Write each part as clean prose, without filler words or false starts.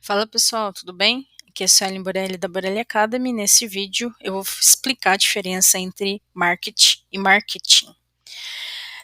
Fala pessoal, tudo bem? Aqui é a Suelen Borelli da Borelli Academy. Nesse vídeo eu vou explicar a diferença entre marketing e marketing.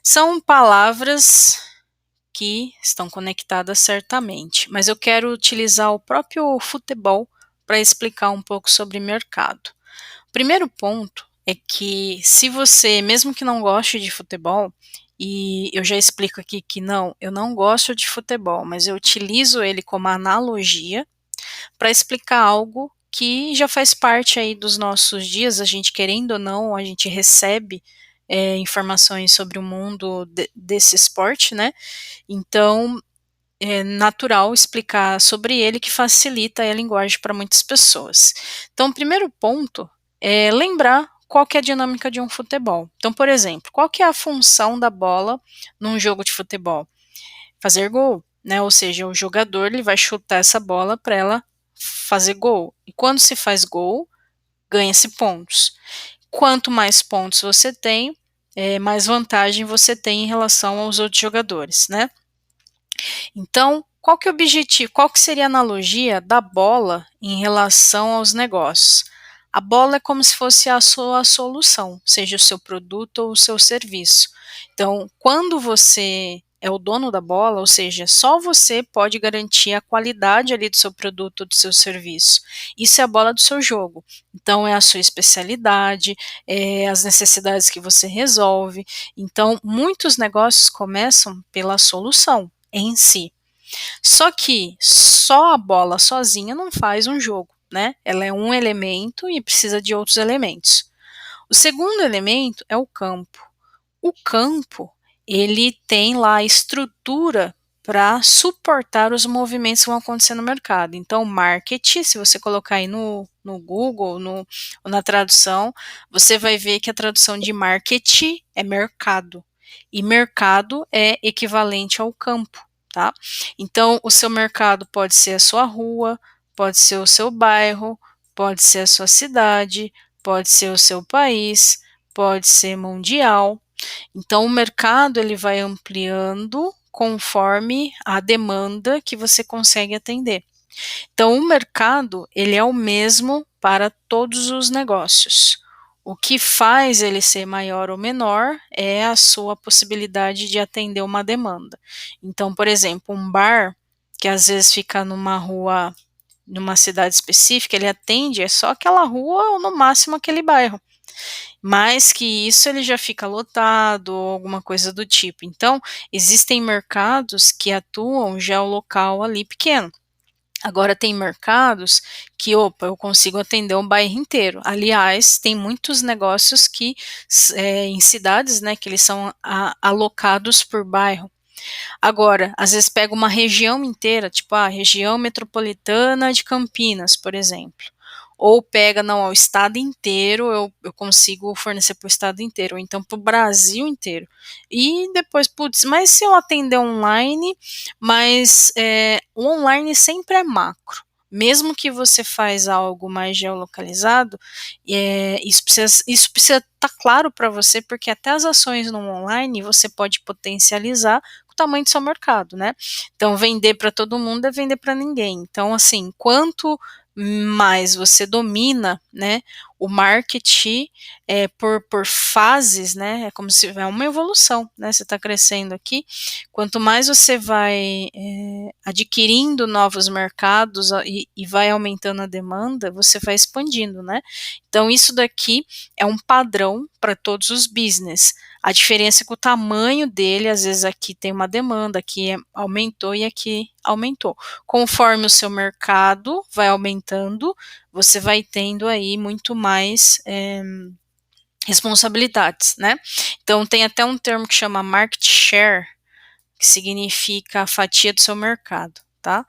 São palavras que estão conectadas certamente, mas eu quero utilizar o próprio futebol para explicar um pouco sobre mercado. O primeiro ponto é que se você, mesmo que não goste de futebol, e eu já explico aqui que não, eu não gosto de futebol, mas eu utilizo ele como analogia para explicar algo que já faz parte aí dos nossos dias, a gente querendo ou não, a gente recebe informações sobre o mundo desse esporte, né? Então é natural explicar sobre ele que facilita a linguagem para muitas pessoas. Então, o primeiro ponto é lembrar qual que é a dinâmica de um futebol. Então, por exemplo, qual que é a função da bola num jogo de futebol? Fazer gol, né? Ou seja, o jogador ele vai chutar essa bola para ela fazer gol. E quando se faz gol, ganha-se pontos. Quanto mais pontos você tem, mais vantagem você tem em relação aos outros jogadores, né? Então, qual que é o objetivo? Qual que seria a analogia da bola em relação aos negócios? A bola é como se fosse a sua solução, seja o seu produto ou o seu serviço. Então, quando você é o dono da bola, ou seja, só você pode garantir a qualidade ali do seu produto ou do seu serviço. Isso é a bola do seu jogo. Então, é a sua especialidade, é as necessidades que você resolve. Então, muitos negócios começam pela solução em si. Só que só a bola sozinha não faz um jogo, né? Ela é um elemento e precisa de outros elementos. O segundo elemento é o campo. O campo, ele tem lá a estrutura para suportar os movimentos que vão acontecer no mercado. Então, marketing, se você colocar aí no Google, ou na tradução, você vai ver que a tradução de marketing é mercado. E mercado é equivalente ao campo, tá? Então, o seu mercado pode ser a sua rua, pode ser o seu bairro, pode ser a sua cidade, pode ser o seu país, pode ser mundial. Então, o mercado ele vai ampliando conforme a demanda que você consegue atender. Então, o mercado ele é o mesmo para todos os negócios. O que faz ele ser maior ou menor é a sua possibilidade de atender uma demanda. Então, por exemplo, um bar que às vezes fica numa rua, numa cidade específica, ele atende só aquela rua ou no máximo aquele bairro. Mais que isso, ele já fica lotado ou alguma coisa do tipo. Então, existem mercados que atuam já o local ali pequeno. Agora tem mercados que, opa, eu consigo atender um bairro inteiro. Aliás, tem muitos negócios que em cidades, né, que eles são alocados por bairro. Agora, às vezes pega uma região inteira, tipo a região metropolitana de Campinas, por exemplo. Ou pega, não, o estado inteiro, eu consigo fornecer para o estado inteiro, ou então para o Brasil inteiro. E depois, putz, mas se eu atender online, mas o online sempre é macro. Mesmo que você faz algo mais geolocalizado, isso precisa estar claro para você, porque até as ações no online você pode potencializar o tamanho do seu mercado, né? Então, vender para todo mundo é vender para ninguém. Então, assim, quanto mais você domina, né, o marketing por fases, né, é como se é uma evolução, né, você está crescendo aqui, quanto mais você vai adquirindo novos mercados e vai aumentando a demanda, você vai expandindo, né, então isso daqui é um padrão para todos os business. A diferença é que o tamanho dele, às vezes aqui tem uma demanda, aqui aumentou e aqui aumentou. Conforme o seu mercado vai aumentando, você vai tendo aí muito mais responsabilidades, né? Então tem até um termo que chama market share, que significa a fatia do seu mercado, tá?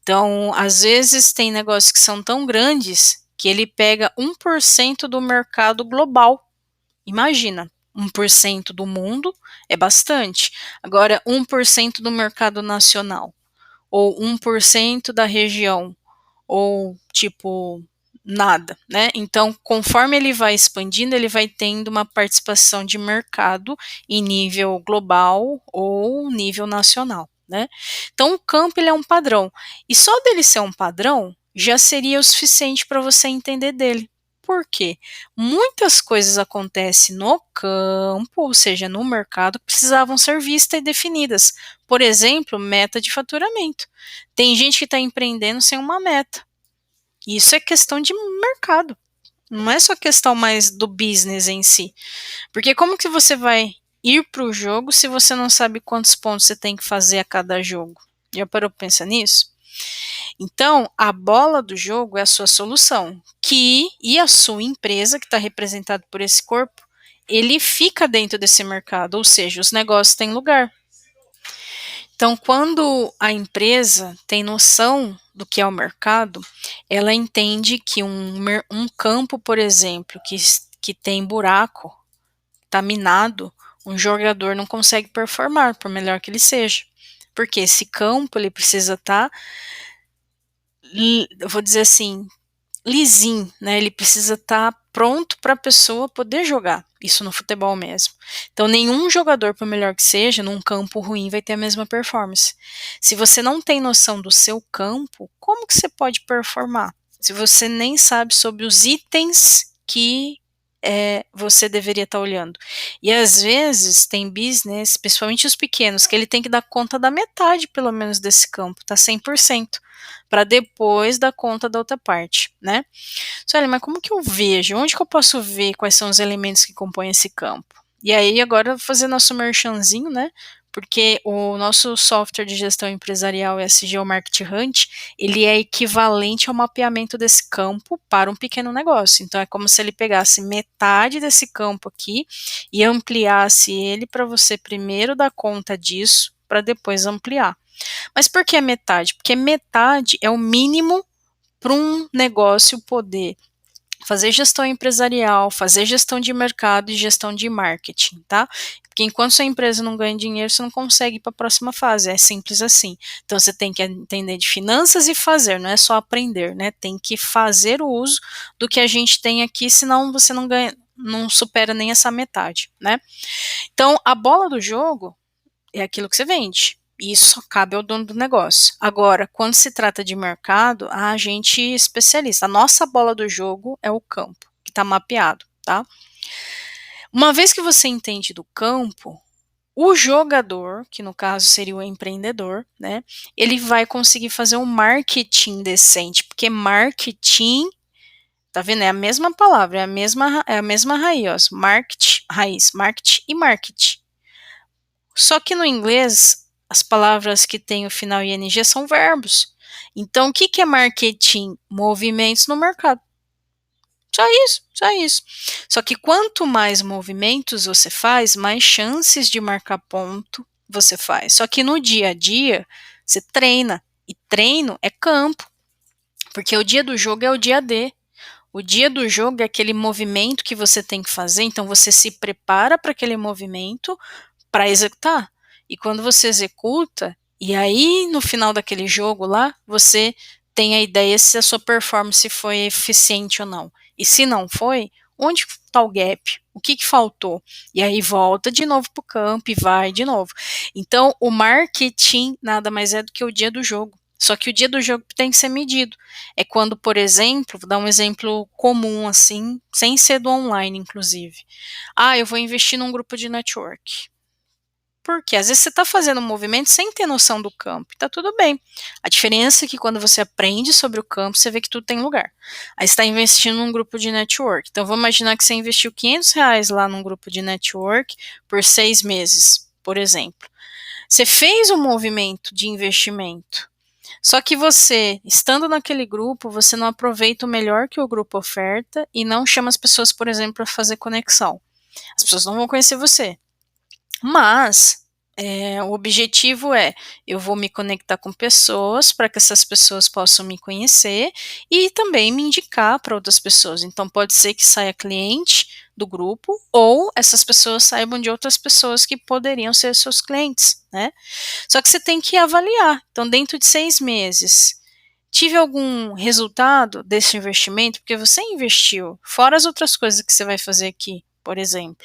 Então, às vezes tem negócios que são tão grandes que ele pega 1% do mercado global. Imagina, 1% do mundo é bastante. Agora, 1% do mercado nacional, ou 1% da região, ou tipo nada, né? Então, conforme ele vai expandindo, ele vai tendo uma participação de mercado em nível global ou nível nacional, né? Então o campo ele é um padrão, e só dele ser um padrão já seria o suficiente para você entender dele. Por quê? Muitas coisas acontecem no campo, ou seja, no mercado, que precisavam ser vistas e definidas. Por exemplo, meta de faturamento. Tem gente que está empreendendo sem uma meta. Isso é questão de mercado. Não é só questão mais do business em si. Porque como que você vai ir para o jogo se você não sabe quantos pontos você tem que fazer a cada jogo? Já parou para pensar nisso? Então, a bola do jogo é a sua solução, e a sua empresa, que está representada por esse corpo, ele fica dentro desse mercado, ou seja, os negócios têm lugar. Então, quando a empresa tem noção do que é o mercado, ela entende que um campo, por exemplo, que tem buraco, está minado, um jogador não consegue performar, por melhor que ele seja. Porque esse campo ele precisa estar, eu vou dizer assim, lisinho, né? Ele precisa estar pronto para a pessoa poder jogar. Isso no futebol mesmo. Então, nenhum jogador, por melhor que seja, num campo ruim vai ter a mesma performance. Se você não tem noção do seu campo, como que você pode performar? Se você nem sabe sobre os itens que você deveria estar olhando. E às vezes tem business, principalmente os pequenos, que ele tem que dar conta da metade, pelo menos, desse campo, tá 100%, para depois dar conta da outra parte, né? Olha, mas como que eu vejo? Onde que eu posso ver quais são os elementos que compõem esse campo? E aí, agora, fazer nosso merchanzinho, né? Porque o nosso software de gestão empresarial SGO Market Hunt, ele é equivalente ao mapeamento desse campo para um pequeno negócio. Então, é como se ele pegasse metade desse campo aqui e ampliasse ele para você primeiro dar conta disso, para depois ampliar. Mas por que metade? Porque metade é o mínimo para um negócio poder fazer gestão empresarial, fazer gestão de mercado e gestão de marketing, tá? Porque enquanto sua empresa não ganha dinheiro, você não consegue ir para a próxima fase, é simples assim. Então você tem que entender de finanças e fazer, não é só aprender, né? Tem que fazer o uso do que a gente tem aqui, senão você não ganha, não supera nem essa metade, né? Então a bola do jogo é aquilo que você vende. E isso só cabe ao dono do negócio. Agora, quando se trata de mercado, a gente é especialista. A nossa bola do jogo é o campo, que está mapeado, tá? Uma vez que você entende do campo, o jogador, que no caso seria o empreendedor, né? Ele vai conseguir fazer um marketing decente, porque marketing, tá vendo? É a mesma palavra, é a mesma raiz, ó, market e marketing. Só que no inglês, as palavras que têm o final ing são verbos. Então, o que é marketing? Movimentos no mercado. Só isso, só isso. Só que quanto mais movimentos você faz, mais chances de marcar ponto você faz. Só que no dia a dia, você treina. E treino é campo. Porque o dia do jogo é o dia D. O dia do jogo é aquele movimento que você tem que fazer. Então, você se prepara para aquele movimento para executar. E quando você executa, e aí no final daquele jogo lá, você tem a ideia se a sua performance foi eficiente ou não. E se não foi, onde está o gap? O que faltou? E aí volta de novo para o campo e vai de novo. Então, o marketing nada mais é do que o dia do jogo. Só que o dia do jogo tem que ser medido. É quando, por exemplo, vou dar um exemplo comum assim, sem ser do online, inclusive. Eu vou investir num grupo de network. Porque às vezes você está fazendo um movimento sem ter noção do campo, e tá tudo bem. A diferença é que quando você aprende sobre o campo, você vê que tudo tem lugar. Aí você está investindo num grupo de network. Então vamos imaginar que você investiu R$ 500 lá num grupo de network por 6 meses, por exemplo. Você fez um movimento de investimento. Só que você, estando naquele grupo, você não aproveita o melhor que o grupo oferta e não chama as pessoas, por exemplo, para fazer conexão. As pessoas não vão conhecer você. Mas o objetivo eu vou me conectar com pessoas para que essas pessoas possam me conhecer e também me indicar para outras pessoas. Então pode ser que saia cliente do grupo ou essas pessoas saibam de outras pessoas que poderiam ser seus clientes, né? Só que você tem que avaliar. Então dentro de 6 meses, tive algum resultado desse investimento? Porque você investiu, fora as outras coisas que você vai fazer aqui, por exemplo.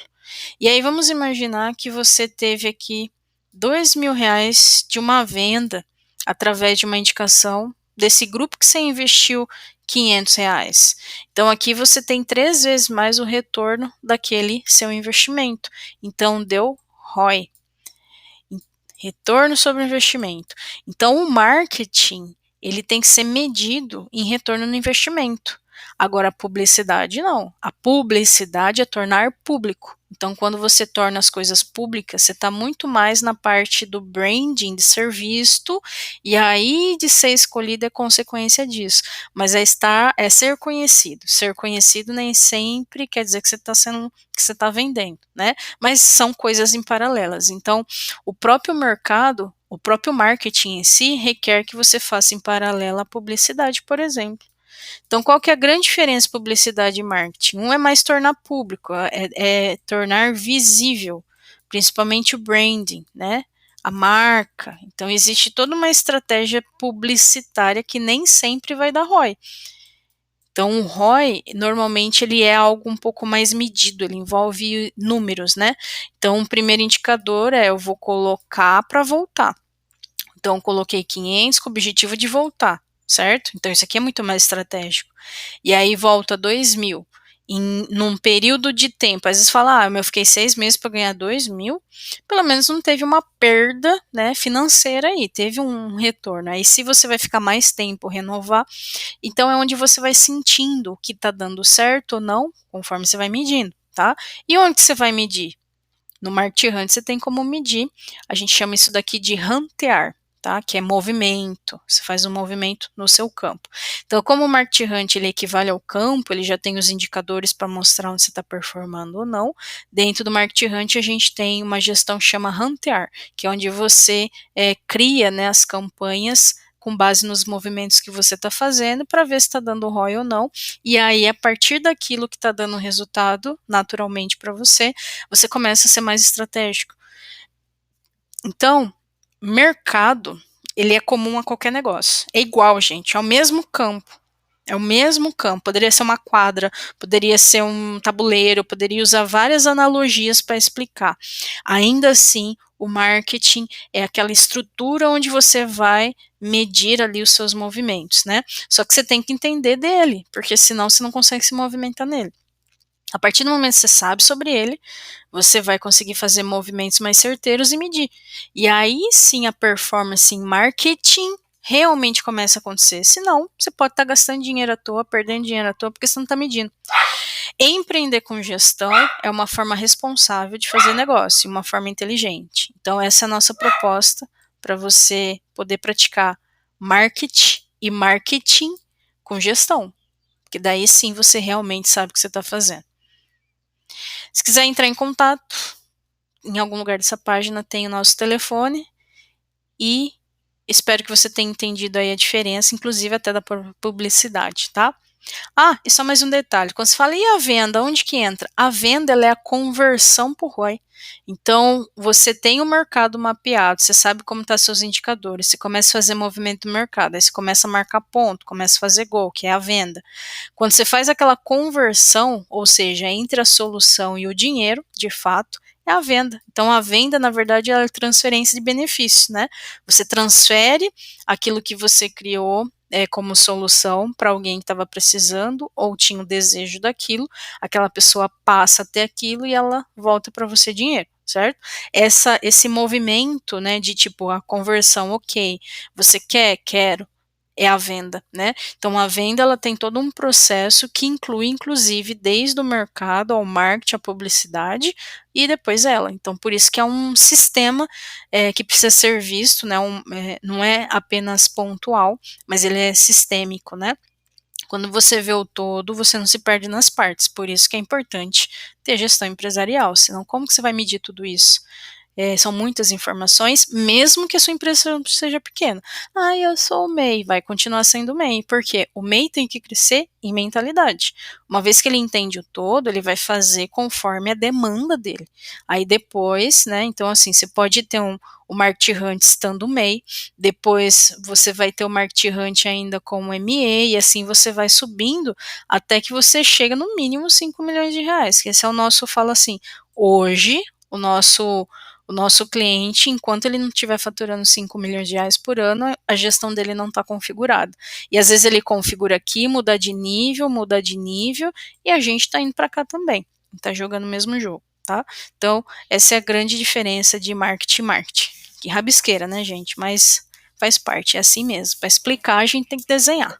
E aí vamos imaginar que você teve aqui R$ 2.000 de uma venda através de uma indicação desse grupo que você investiu R$ 500. Então aqui você tem 3 vezes mais o retorno daquele seu investimento. Então deu ROI, retorno sobre o investimento. Então o marketing, ele tem que ser medido em retorno no investimento. Agora a publicidade não. A publicidade é tornar público. Então, quando você torna as coisas públicas, você está muito mais na parte do branding, de ser visto, e aí de ser escolhido é consequência disso. Mas é ser conhecido. Ser conhecido nem sempre quer dizer que você está sendo, que você está vendendo, né? Mas são coisas em paralelas. Então, o próprio mercado, o próprio marketing em si requer que você faça em paralelo a publicidade, por exemplo. Então, qual que é a grande diferença publicidade e marketing? Um é mais tornar público, é tornar visível, principalmente o branding, né? A marca. Então, existe toda uma estratégia publicitária que nem sempre vai dar ROI. Então, o ROI, normalmente, ele é algo um pouco mais medido, ele envolve números, né? Então, o primeiro indicador é eu vou colocar para voltar. Então, coloquei 500 com o objetivo de voltar, certo? Então, isso aqui é muito mais estratégico. E aí, volta 2.000 num período de tempo. Às vezes fala, eu fiquei 6 meses para ganhar 2.000, pelo menos não teve uma perda, né, financeira aí, teve um retorno. Aí, se você vai ficar mais tempo, renovar, então é onde você vai sentindo o que está dando certo ou não, conforme você vai medindo, tá? E onde você vai medir? No Market Hunt você tem como medir, a gente chama isso daqui de rantear, tá? Que é movimento, você faz um movimento no seu campo. Então, como o Market Hunt ele equivale ao campo, ele já tem os indicadores para mostrar onde você está performando ou não. Dentro do Market Hunt a gente tem uma gestão que chama rantear, que é onde você cria, né, as campanhas com base nos movimentos que você está fazendo para ver se está dando ROI ou não. E aí, a partir daquilo que está dando resultado naturalmente para você, você começa a ser mais estratégico. Então, mercado, ele é comum a qualquer negócio. É igual, gente, é o mesmo campo. É o mesmo campo. Poderia ser uma quadra, poderia ser um tabuleiro, poderia usar várias analogias para explicar. Ainda assim, o marketing é aquela estrutura onde você vai medir ali os seus movimentos, né? Só que você tem que entender dele, porque senão você não consegue se movimentar nele. A partir do momento que você sabe sobre ele, você vai conseguir fazer movimentos mais certeiros e medir. E aí sim a performance em marketing realmente começa a acontecer. Senão, você pode estar gastando dinheiro à toa, perdendo dinheiro à toa, porque você não está medindo. Empreender com gestão é uma forma responsável de fazer negócio, uma forma inteligente. Então, essa é a nossa proposta para você poder praticar marketing e marketing com gestão. Porque daí sim você realmente sabe o que você está fazendo. Se quiser entrar em contato, em algum lugar dessa página tem o nosso telefone e espero que você tenha entendido aí a diferença, inclusive até da publicidade, tá? E só mais um detalhe, quando se fala, e a venda, onde que entra? A venda, ela é a conversão por ROI. Então, você tem o mercado mapeado, você sabe como estão seus indicadores, você começa a fazer movimento no mercado, aí você começa a marcar ponto, começa a fazer gol, que é a venda. Quando você faz aquela conversão, ou seja, entre a solução e o dinheiro, de fato, é a venda. Então, a venda, na verdade, é a transferência de benefícios, né? Você transfere aquilo que você criou como solução para alguém que estava precisando ou tinha o desejo daquilo, aquela pessoa passa a ter aquilo e ela volta para você dinheiro, certo? Esse movimento, né, de tipo a conversão, ok, você quer? Quero. É a venda, né? Então a venda ela tem todo um processo que inclui inclusive desde o mercado ao marketing, a publicidade e depois ela. Então por isso que é um sistema que precisa ser visto, né? Não é apenas pontual, mas ele é sistêmico, né? Quando você vê o todo, você não se perde nas partes. Por isso que é importante ter gestão empresarial. Senão como que você vai medir tudo isso? São muitas informações, mesmo que a sua empresa seja pequena. Eu sou o MEI, vai continuar sendo o MEI, porque o MEI tem que crescer em mentalidade. Uma vez que ele entende o todo, ele vai fazer conforme a demanda dele. Aí depois, né, então assim, você pode ter o Market Hunt estando MEI, depois você vai ter o Market Hunt ainda como ME, e assim você vai subindo até que você chega no mínimo 5 milhões de reais, que esse é o nosso, fala assim, hoje, o nosso O nosso cliente, enquanto ele não estiver faturando 5 milhões de reais por ano, a gestão dele não está configurada. E às vezes ele configura aqui, muda de nível, e a gente está indo para cá também. Está jogando o mesmo jogo, tá? Então, essa é a grande diferença de marketing e marketing. Que rabisqueira, né, gente? Mas faz parte, é assim mesmo. Para explicar, a gente tem que desenhar.